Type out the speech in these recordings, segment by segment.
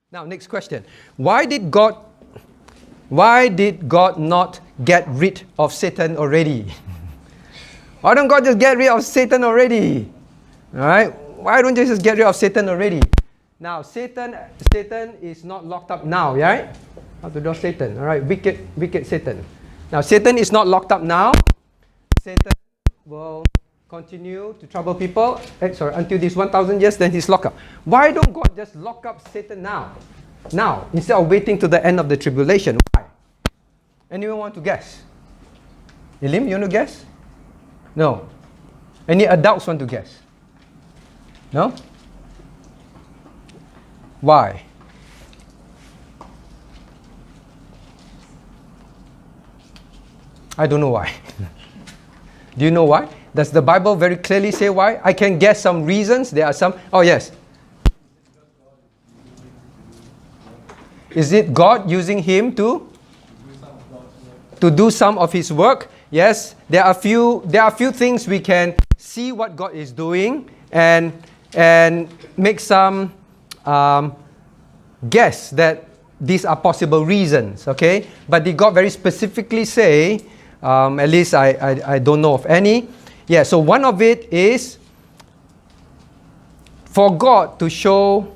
Now, next question. Why did God not get rid of Satan already? Why don't God just get rid of Satan already? All right? Why don't you just get rid of Satan already? Now, Satan is not locked up now, right? How to draw Satan? All right, wicked Satan. Now, Satan is not locked up now. Satan will continue to trouble people. Until this 1,000 years, then he's locked up. Why don't God just lock up Satan now? Now, instead of waiting to the end of the tribulation. Why? Anyone want to guess? Elim, you want to guess? No. Any adults want to guess? No? Why? I don't know why. Do you know why? Does the Bible very clearly say why? I can guess some reasons. There are some. Oh, yes. Is it God using him to do some of his work? Yes. There are few things we can see what God is doing and make some guess that these are possible reasons. Okay. But did God very specifically say? At least I don't know of any. Yeah, so one of it is for God to show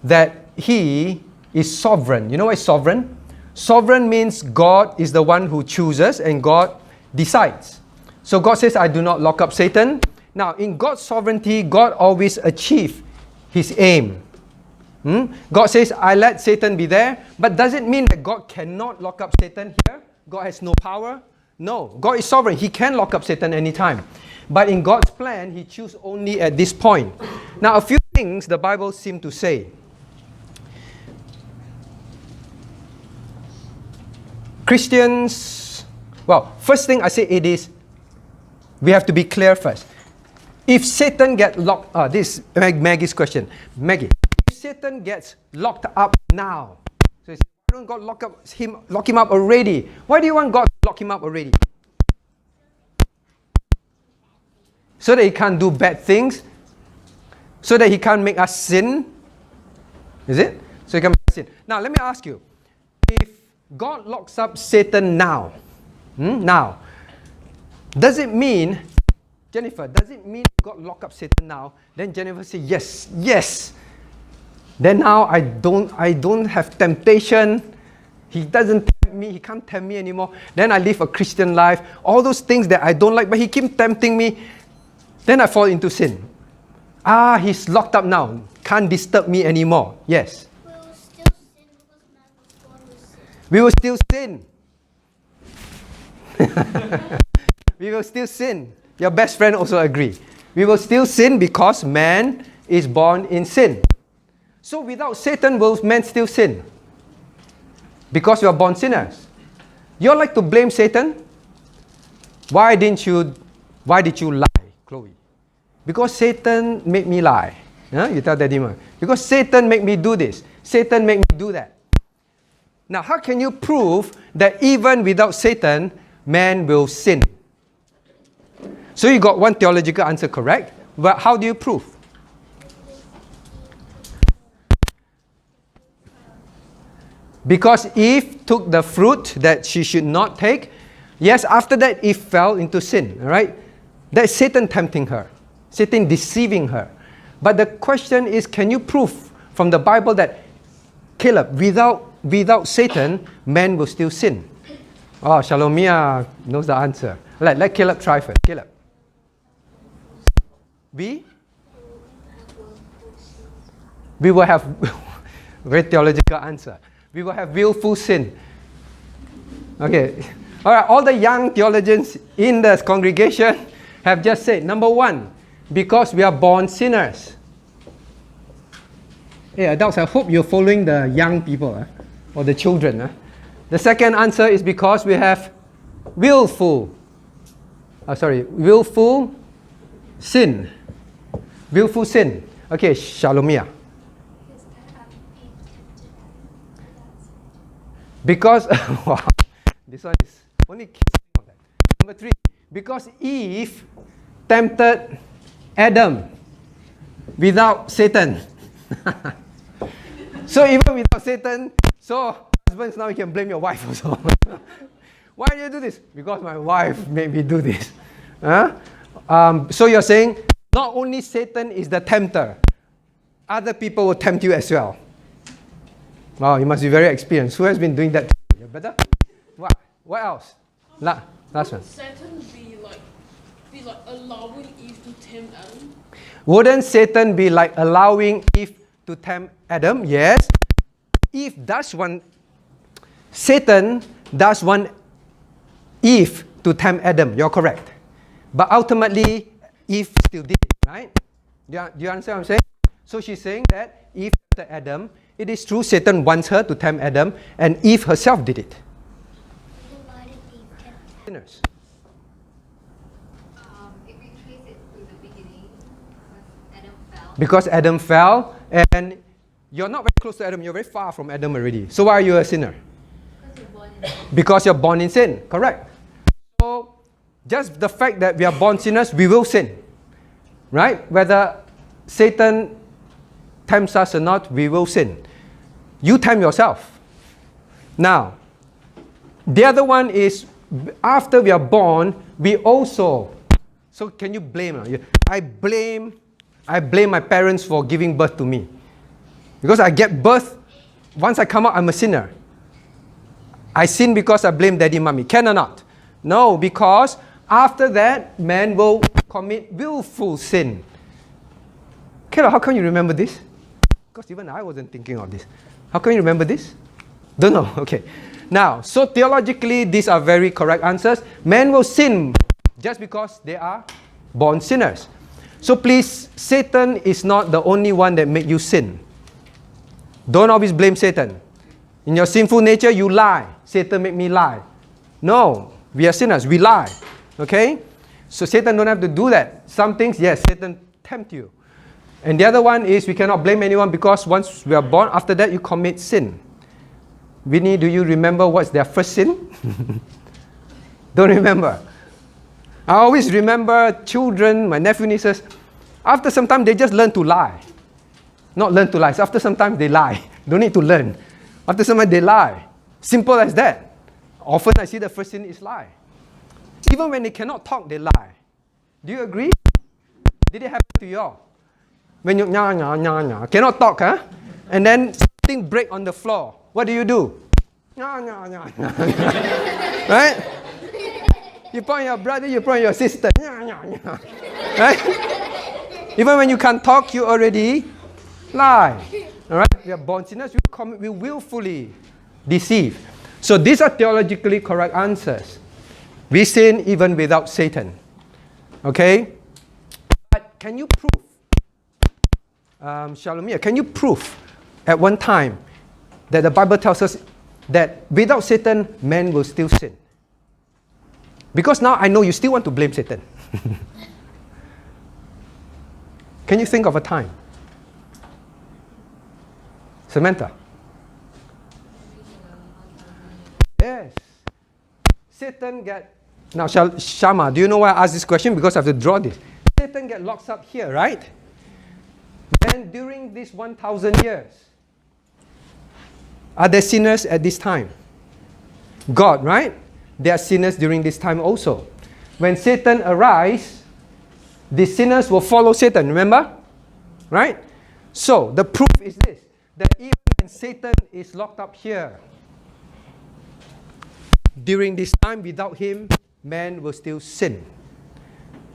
that He is sovereign. You know what is sovereign? Sovereign means God is the one who chooses and God decides. So God says, I do not lock up Satan. Now, in God's sovereignty, God always achieves His aim. God says, I let Satan be there. But does it mean that God cannot lock up Satan here? God has no power? No. God is sovereign. He can lock up Satan anytime. But in God's plan, He chooses only at this point. Now, a few things the Bible seems to say. Christians, first thing I say it is, we have to be clear first. If Satan gets locked, this is Maggie's question. Maggie, if Satan gets locked up now, so why don't God lock him up already? Why do you want God to lock him up already? So that he can't do bad things? So that he can't make us sin? Is it? So he can make us sin. Now, let me ask you. If God locks up Satan now, does it mean, Jennifer, does it mean God lock up Satan now? Then Jennifer say, yes. Then now I don't have temptation. He doesn't tempt me. He can't tempt me anymore. Then I live a Christian life. All those things that I don't like, but he keeps tempting me. Then I fall into sin. He's locked up now. Can't disturb me anymore. Yes. We will still sin. We will still sin. Your best friend also agree. We will still sin because man is born in sin. So without Satan, will man still sin? Because you are born sinners. You like to blame Satan? Why did you lie, Chloe? Because Satan made me lie. You tell Daddy Ma. Because Satan made me do this. Satan made me do that. Now, how can you prove that even without Satan, man will sin? So you got one theological answer correct, but how do you prove? Because Eve took the fruit that she should not take. Yes, after that, Eve fell into sin. All right? That's Satan tempting her. Satan deceiving her. But the question is, can you prove from the Bible that, Caleb, without Satan, man will still sin? Oh, Shalomia knows the answer. Let Caleb try first. Caleb. We will have very theological answer. We will have willful sin. Okay. All right. All the young theologians in the congregation have just said, number one, because we are born sinners. Hey, adults, I hope you're following the young people or the children. The second answer is because we have willful sin. Willful sin. Okay, Shalomia. Because, this one is only kissing on that. Number three, because Eve tempted Adam without Satan. So even without Satan, so husbands, now you can blame your wife also. Why do you do this? Because my wife made me do this. Huh? So you're saying, not only Satan is the tempter, other people will tempt you as well. Wow, you must be very experienced. Who has been doing that? You better? What else? Last one. Satan be like allowing Eve to tempt Adam? Wouldn't Satan be like allowing Eve to tempt Adam? Yes. Satan does want Eve to tempt Adam. You're correct. But ultimately, Eve still did it, right? Do you understand what I'm saying? So she's saying that Eve tempted Adam. It is true Satan wants her to tempt Adam, and Eve herself did it. Why did Eve tempt Sinners. If we trace it to the beginning, Because Adam fell, and you're not very close to Adam, you're very far from Adam already. So why are you a sinner? Because you're born in sin, correct? So, just the fact that we are born sinners, we will sin. Right? Whether Satan tempts us or not, we will sin. You tempt yourself. Now, the other one is, after we are born, we also, so can you blame? I blame my parents for giving birth to me. Because I get birth, once I come out, I'm a sinner. I sin because I blame daddy, mommy. Can or not? No, because after that, man will commit willful sin. Kayla, how come you remember this? Because even I wasn't thinking of this. How can you remember this? Don't know. Okay. Now, so theologically, these are very correct answers. Men will sin just because they are born sinners. So please, Satan is not the only one that made you sin. Don't always blame Satan. In your sinful nature, you lie. Satan made me lie. No, we are sinners. We lie. Okay? So Satan don't have to do that. Some things, yes, Satan tempt you. And the other one is we cannot blame anyone because once we are born, after that you commit sin. Winnie, do you remember what's their first sin? Don't remember. I always remember children, my nephew, nieces, after some time they just learn to lie. Not learn to lie. So after some time they lie. Don't need to learn. After some time they lie. Simple as that. Often I see the first sin is lie. Even when they cannot talk, they lie. Do you agree? Did it happen to you all? When you cannot talk, huh? And then something break on the floor. What do? Right? You point your brother, you point your sister. Right? Even when you can't talk, you already lie. Alright? We are born sinners, we willfully deceive. So these are theologically correct answers. We sin even without Satan. Okay? But can you prove? Shalomia, can you prove at one time that the Bible tells us that without Satan, man will still sin? Because now I know you still want to blame Satan. Can you think of a time? Samantha? Yes. Satan get... Now, Shama, do you know why I asked this question? Because I have to draw this. Satan get locked up here, right? And during these 1,000 years, are there sinners at this time? God, right? There are sinners during this time also. When Satan arises, the sinners will follow Satan, remember? Right? So, the proof is this, that even when Satan is locked up here, during this time, without him, man will still sin.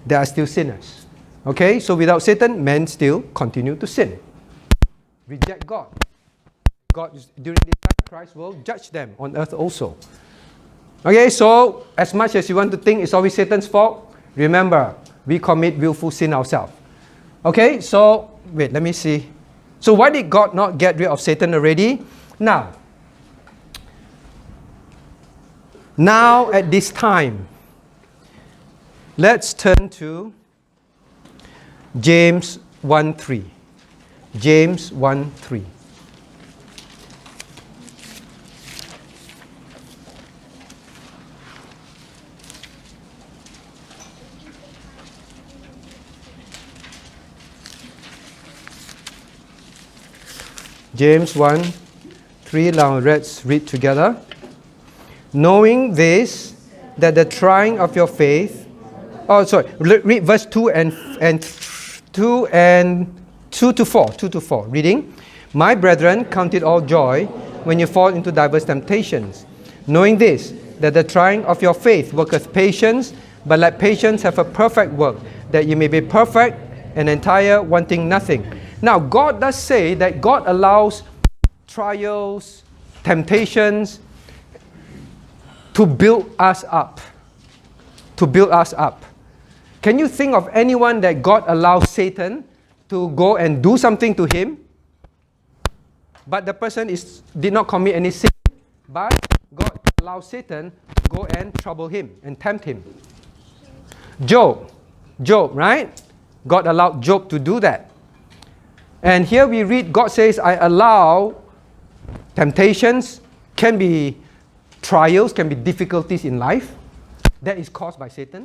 There are still sinners. Okay, so without Satan, men still continue to sin. Reject God. During this time, Christ will judge them on earth also. Okay, so as much as you want to think it's always Satan's fault, remember, we commit willful sin ourselves. Okay, so, wait, let me see. So why did God not get rid of Satan already? Now at this time, let's turn to James 1:3. James 1:3. James 1, 3. Now let's read together. Knowing this, that the trying of your faith... read verse 2 to 4. Reading. My brethren, count it all joy when you fall into diverse temptations, knowing this, that the trying of your faith worketh patience, but let patience have a perfect work, that you may be perfect and entire, wanting nothing. Now, God does say that God allows trials, temptations, to build us up. To build us up. Can you think of anyone that God allows Satan to go and do something to him, but the person did not commit any sin, but God allows Satan to go and trouble him and tempt him? Job, right? God allowed Job to do that. And here we read, God says, I allow temptations, can be trials, can be difficulties in life that is caused by Satan,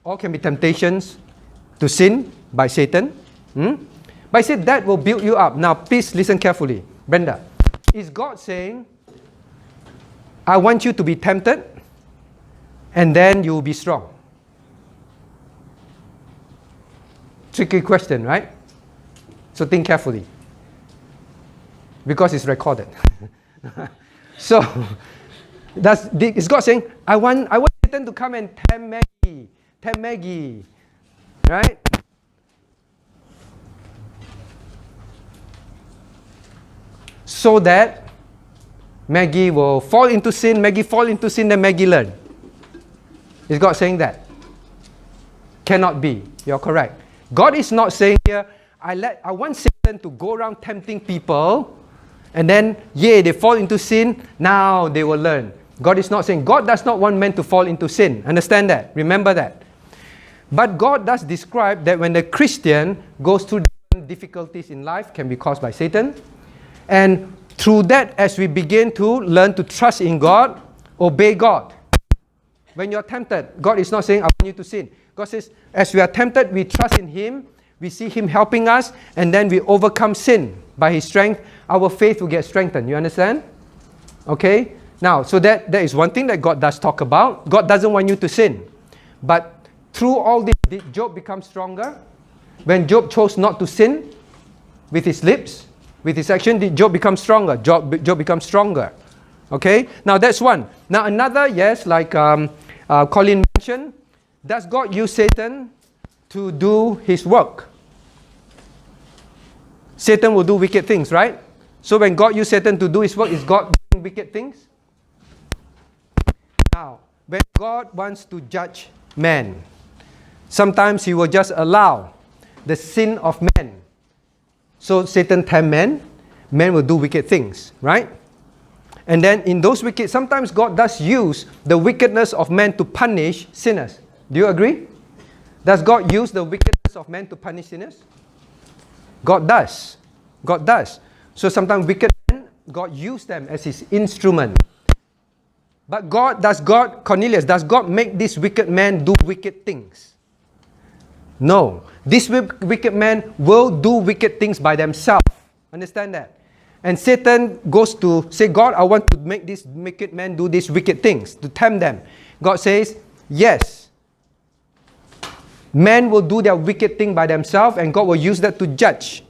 or can be temptations to sin by Satan. But I said that will build you up. Now please listen carefully. Brenda, is God saying, I want you to be tempted and then you will be strong? Tricky question, right? So think carefully, because it's recorded. So is God saying, I want Satan to come and tempt Maggie, right? So that Maggie will fall into sin, then Maggie learn. Is God saying that? Cannot be. You're correct. God is not saying here, I want Satan to go around tempting people, and then, they fall into sin, now they will learn. God is not saying, God does not want men to fall into sin. Understand that. Remember that. But God does describe that when the Christian goes through different difficulties in life, can be caused by Satan. And through that, as we begin to learn to trust in God, obey God. When you're tempted, God is not saying, I want you to sin. God says, as we are tempted, we trust in Him, we see Him helping us, and then we overcome sin by His strength. Our faith will get strengthened. You understand? Okay? Now, so that is one thing that God does talk about. God doesn't want you to sin. But through all this, did Job become stronger? When Job chose not to sin with his lips, with his action, did Job become stronger? Job becomes stronger. Okay? Now, that's one. Now, another, yes, like Colin mentioned, does God use Satan to do his work? Satan will do wicked things, right? So when God used Satan to do his work, is God doing wicked things? Now, when God wants to judge man, sometimes He will just allow the sin of man. So Satan tempt man will do wicked things, right? And then in those wicked, sometimes God does use the wickedness of man to punish sinners. Do you agree? Does God use the wickedness of man to punish sinners? God does. God does. So sometimes wicked men, God used them as His instrument. But Cornelius, does God make this wicked man do wicked things? No. This wicked man will do wicked things by themselves. Understand that? And Satan goes to say, God, I want to make this wicked man do these wicked things, to tempt them. God says, yes. Men will do their wicked thing by themselves, and God will use that to judge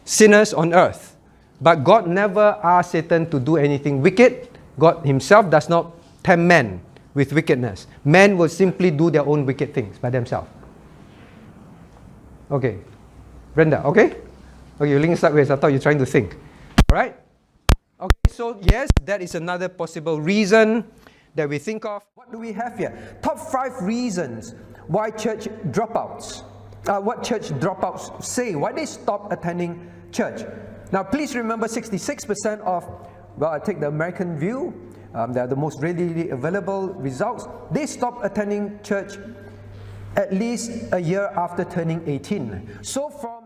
sinners on earth. But God never asked Satan to do anything wicked. God Himself does not tempt men with wickedness. Men will simply do their own wicked things by themselves. Okay. Brenda, okay? Okay, you're looking sideways. I thought you were trying to think. Alright? Okay, so yes, that is another possible reason that we think of. What do we have here? Top 5 reasons why church dropouts. What church dropouts say. Why they stop attending church. Now, please remember 66% of, well, I take the American view, they are the most readily available results. They stop attending church at least a year after turning 18. So from